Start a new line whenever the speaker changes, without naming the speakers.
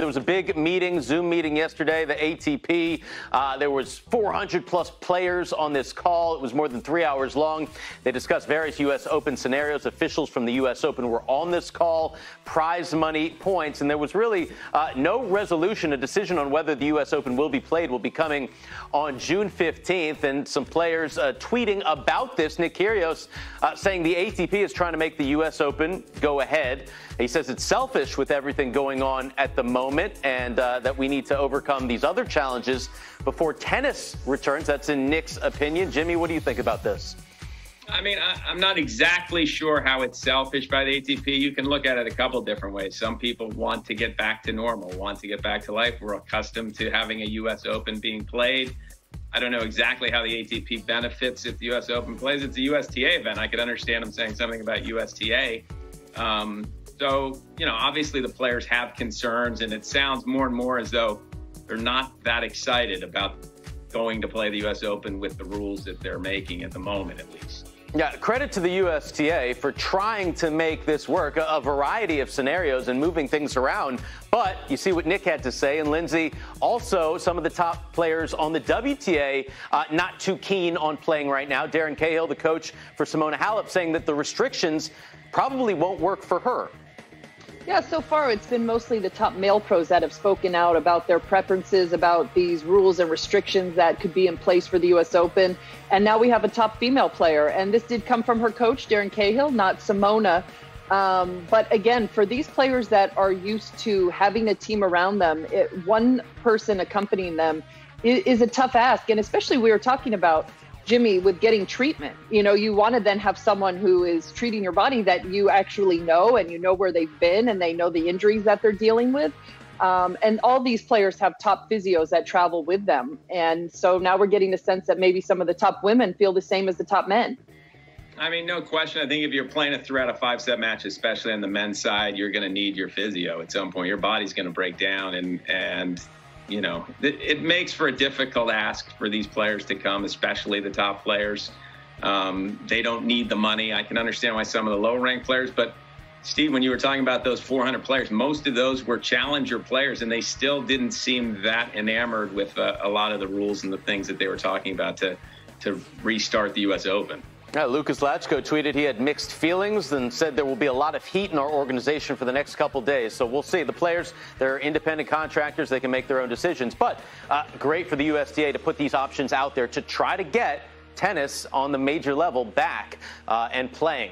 There was a big meeting, Zoom meeting yesterday, the ATP. There was 400-plus players on this call. It was more than 3 hours long. They discussed various U.S. Open scenarios. Officials from the U.S. Open were on this call, prize money, points, and there was really no resolution. A decision on whether the U.S. Open will be played will be coming on June 15th, and some players tweeting about this. Nick Kyrgios saying the ATP is trying to make the U.S. Open go ahead. He says it's selfish with everything going on at the moment, and that we need to overcome these other challenges before tennis returns. That's in Nick's opinion. Jimmy, what do you think about this?
I mean, I'm not exactly sure how it's selfish by the ATP. You can look at it a couple different ways. Some people want to get back to normal, want to get back to life. We're accustomed to having a U.S. Open being played. I don't know exactly how the ATP benefits if the U.S. Open plays. It's a USTA event. I could understand them saying something about USTA. So, you know, obviously the players have concerns, and it sounds more and more as though they're not that excited about going to play the U.S. Open with the rules that they're making at the moment, at least.
Yeah, credit to the USTA for trying to make this work, a variety of scenarios and moving things around. But you see what Nick had to say. And Lindsay, also some of the top players on the WTA not too keen on playing right now. Darren Cahill, the coach for Simona Halep, saying that the restrictions probably won't work for her.
Yeah, so far it's been mostly the top male pros that have spoken out about their preferences, about these rules and restrictions that could be in place for the U.S. Open. And now we have a top female player. And this did come from her coach, Darren Cahill, not Simona. But again, for these players that are used to having a team around them, one person accompanying them is a tough ask. And especially we were talking about, Jimmy, with getting treatment. You know, you want to then have someone who is treating your body that you actually know, and you know where they've been, and they know the injuries that they're dealing with. And all these players have top physios that travel with them. And so now we're getting the sense that maybe some of the top women feel the same as the top men.
I mean, no question. I think if you're playing it throughout a 5-set match, especially on the men's side, you're going to need your physio at some point. Your body's going to break down, and you know, it makes for a difficult ask for these players to come, especially the top players. They don't need the money. I can understand why some of the low-ranked players, but Steve, when you were talking about those 400 players, most of those were challenger players, and they still didn't seem that enamored with a lot of the rules and the things that they were talking about to restart the U.S. Open.
Lucas Lachko tweeted he had mixed feelings and said there will be a lot of heat in our organization for the next couple days. So we'll see. The players, they're independent contractors. They can make their own decisions. But great for the USTA to put these options out there to try to get tennis on the major level back and playing.